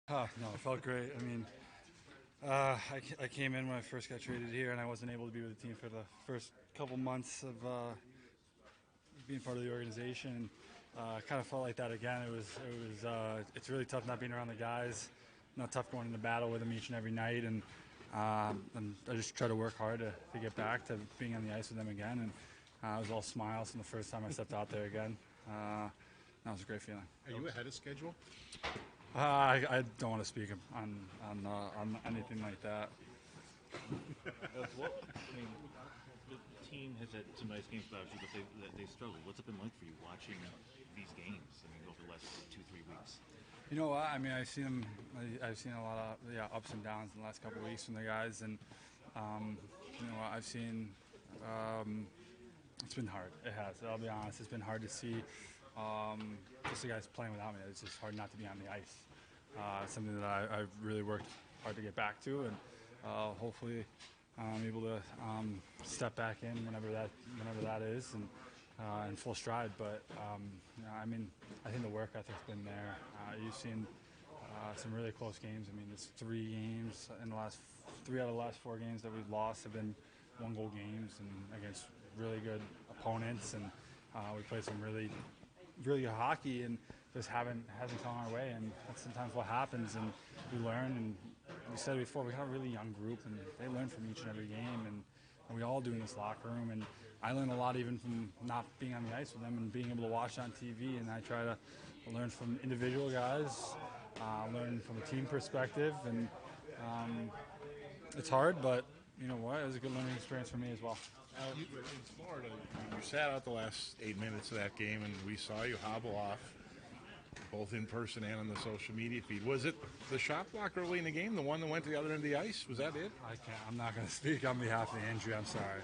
No, it felt great. I mean, I came in when I first got traded here, and I wasn't able to be with the team for the first couple months of being part of the organization. Kind of felt like that again. It's really tough not being around the guys. Not tough going into battle with them each and every night, and I just try to work hard to get back to being on the ice with them again. And it was all smiles from the first time I stepped out there again. That was a great feeling. Are you ahead of schedule? I don't want to speak on anything like that. I mean, the team has had some nice games without you, but they struggled. What's it been like for you watching these games? I mean, over the last 2-3 weeks. You know what? I mean, I've seen a lot of ups and downs in the last couple of weeks from the guys, and you know, I've seen it's been hard. It has. I'll be honest. It's been hard to see just the guys playing without me. It's just hard not to be on the ice. It's something that I've really worked hard to get back to, and hopefully I'm able to step back in whenever that is, and in full stride. But you know, I mean, I think the work ethic's been there. You've seen some really close games. I mean, there's 3 games in the last 3 out of the last 4 games that we've lost have been 1-goal games, and against really good opponents, and we played some really good hockey, and just hasn't gone our way, and that's sometimes what happens, and we learn. And we said it before, we got a really young group, and they learn from each and every game, and we all do in this locker room. And I learn a lot even from not being on the ice with them and being able to watch on TV, and I try to learn from individual guys, learn from a team perspective, and it's hard, but you know what, it was a good learning experience for me as well. In Florida, you sat out the last 8 minutes of that game, and we saw you hobble off, both in person and on the social media feed. Was it the shot block early in the game, the one that went to the other end of the ice? Was that it? I'm not going to speak on behalf of the injury. I'm sorry.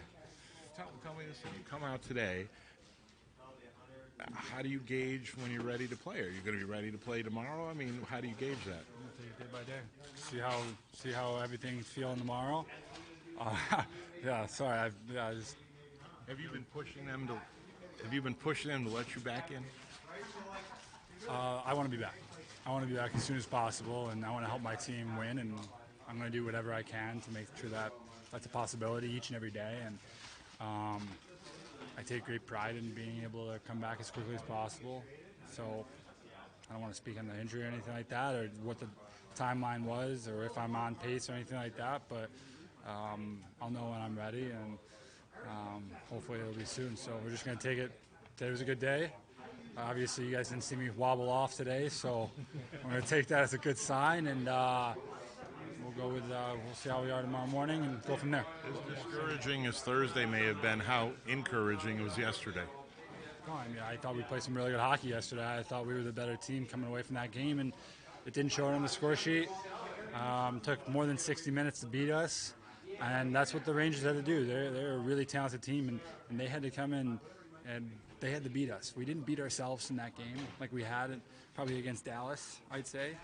Tell me this: if you come out today, how do you gauge when you're ready to play? Are you going to be ready to play tomorrow? I mean, how do you gauge that? I'm going to take it day by day. See how everything's feeling tomorrow. Yeah, sorry. I just. Have you been pushing them to? Have you been pushing them to let you back in? I want to be back. I want to be back as soon as possible, and I want to help my team win. And I'm going to do whatever I can to make sure that that's a possibility each and every day. And I take great pride in being able to come back as quickly as possible. So I don't want to speak on the injury or anything like that, or what the timeline was, or if I'm on pace or anything like that. But I'll know when I'm ready, and hopefully it'll be soon. So we're just going to take it. Today was a good day. Obviously, you guys didn't see me wobble off today, so we're going to take that as a good sign, and we'll see how we are tomorrow morning and go from there. As discouraging as Thursday may have been, how encouraging it was yesterday? No, I mean, I thought we played some really good hockey yesterday. I thought we were the better team coming away from that game, and it didn't show it on the score sheet. Took more than 60 minutes to beat us, and that's what the Rangers had to do. They're a really talented team, and they had to come in and they had to beat us. We didn't beat ourselves in that game like we had probably against Dallas, I'd say.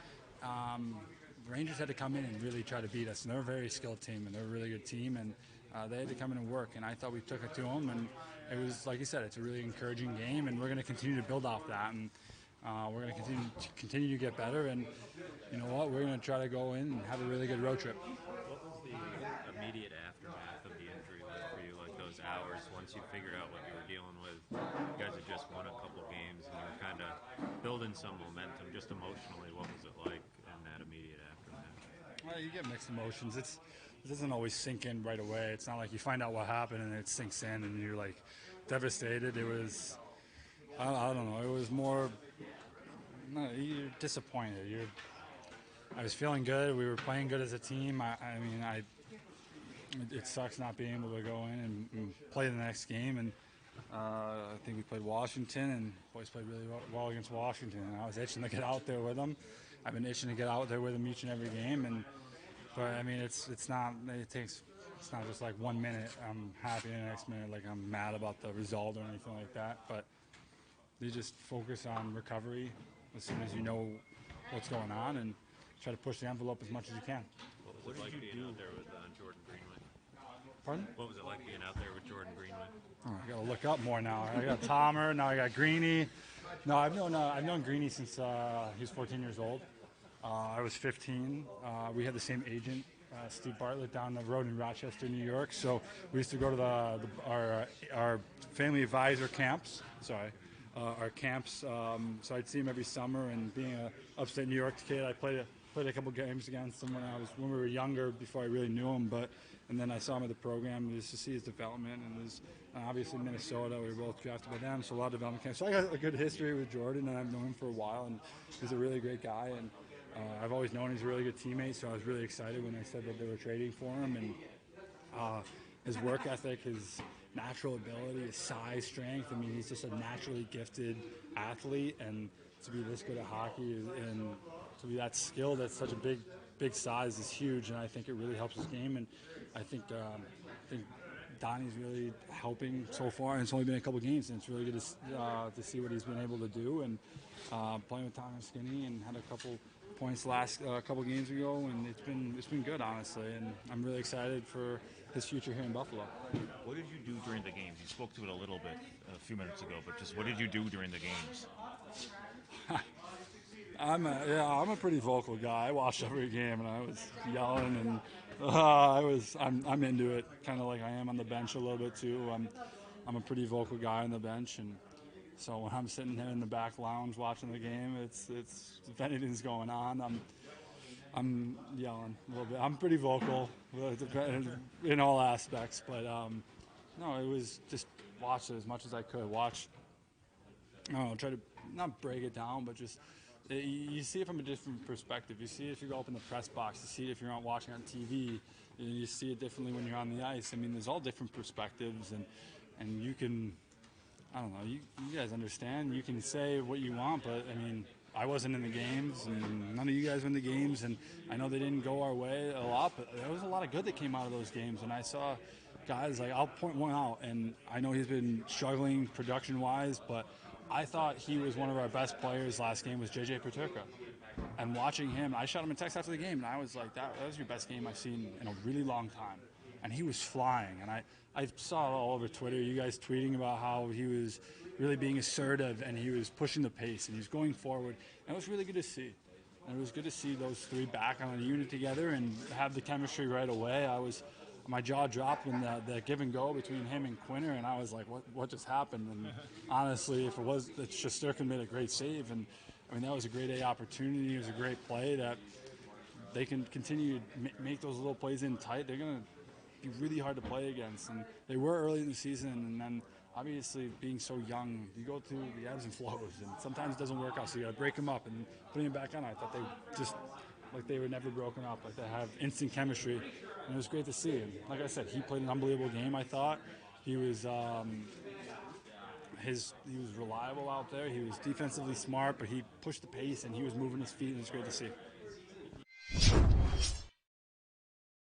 The Rangers had to come in and really try to beat us, and they're a very skilled team, and they're a really good team, and they had to come in and work, and I thought we took it to them, and it was, like you said, it's a really encouraging game, and we're going to continue to build off that, and we're going to continue to get better, and you know what, we're going to try to go in and have a really good road trip. What was the immediate aftermath of the injury like for you? Like those hours once you figured out what you were dealing with, you guys had just won a couple games, and you were kind of building some momentum. Just emotionally, what was it like in that immediate aftermath? Well, you get mixed emotions. It doesn't always sink in right away. It's not like you find out what happened and it sinks in and you're like devastated. It was, I don't know. It was more, no, you're disappointed. I was feeling good. We were playing good as a team. It sucks not being able to go in and play the next game. And I think we played Washington, and boys played really well against Washington. And I was itching to get out there with them. I've been itching to get out there with them each and every game. But I mean, it's not just like 1 minute I'm happy and the next minute like I'm mad about the result or anything like that. But you just focus on recovery as soon as you know what's going on, and try to push the envelope as much as you can. What was it like being out there with Jordan Greenway? Pardon? What was it like being out there with Jordan Greenway? Oh, I gotta look up more now. I got Tomer, now I got Greeny. No, I've known Greeny since he was 14 years old. I was 15. We had the same agent, Steve Bartlett, down the road in Rochester, New York. So we used to go to our family advisor camps. Our camps. So I'd see him every summer. And being a upstate New York kid, I played a couple games against him when we were younger, before I really knew him. And then I saw him at the program just to see his development. And his obviously Minnesota, we were both drafted by them, so a lot of development camps. So I got a good history with Jordan, and I've known him for a while. And he's a really great guy. And I've always known he's a really good teammate, so I was really excited when they said that they were trading for him. And his work ethic, his natural ability, his size, strength. I mean, he's just a naturally gifted athlete, and to be this good at hockey and to be that skilled at such a big size is huge, and I think it really helps his game. And I think Donnie's really helping so far, and it's only been a couple games, and it's really good to see what he's been able to do. And playing with Thomas Skinny, and had a couple points last couple games ago, and it's been good, honestly. And I'm really excited for his future here in Buffalo. What did you do during the games? You spoke to it a little bit a few minutes ago, but just what did you do during the games? I'm a pretty vocal guy. I watched every game, and I was yelling, and I'm into it, kind of like I am on the bench a little bit too. I'm a pretty vocal guy on the bench, and so when I'm sitting there in the back lounge watching the game, it's if anything's going on, I'm yelling a little bit. I'm pretty vocal in all aspects, but no, it was just watch it as much as I could. Watch, I don't know, try to not break it down, but just you see it from a different perspective. You see it if you go up in the press box. You see it if you're not watching on TV. You see it differently when you're on the ice. I mean, there's all different perspectives, and you can, I don't know, you guys understand. You can say what you want, but I mean, I wasn't in the games, and none of you guys were in the games, and I know they didn't go our way a lot, but there was a lot of good that came out of those games, and I saw guys, like, I'll point one out, and I know he's been struggling production-wise, but I thought he was one of our best players last game was JJ Peterka. And watching him, I shot him a text after the game, and I was like, that was your best game I've seen in a really long time. And he was flying, and I saw it all over Twitter, you guys tweeting about how he was really being assertive, and he was pushing the pace, and he was going forward. And it was really good to see. And it was good to see those three back on a unit together and have the chemistry right away. My jaw dropped when the give and go between him and Quinner, and I was like, what just happened? And honestly, if it was, Shesterkin made a great save, and I mean, that was a great A opportunity. It was a great play that they can continue to make those little plays in tight. They're going to be really hard to play against, and they were early in the season, and then obviously being so young, you go through the ebbs and flows, and sometimes it doesn't work out, so you got to break them up and putting them back on. I thought they just, like, they were never broken up, like they have instant chemistry, and it was great to see. And like I said, he played an unbelievable game. I thought he was he was reliable out there. He was defensively smart, but he pushed the pace and he was moving his feet, and it was great to see.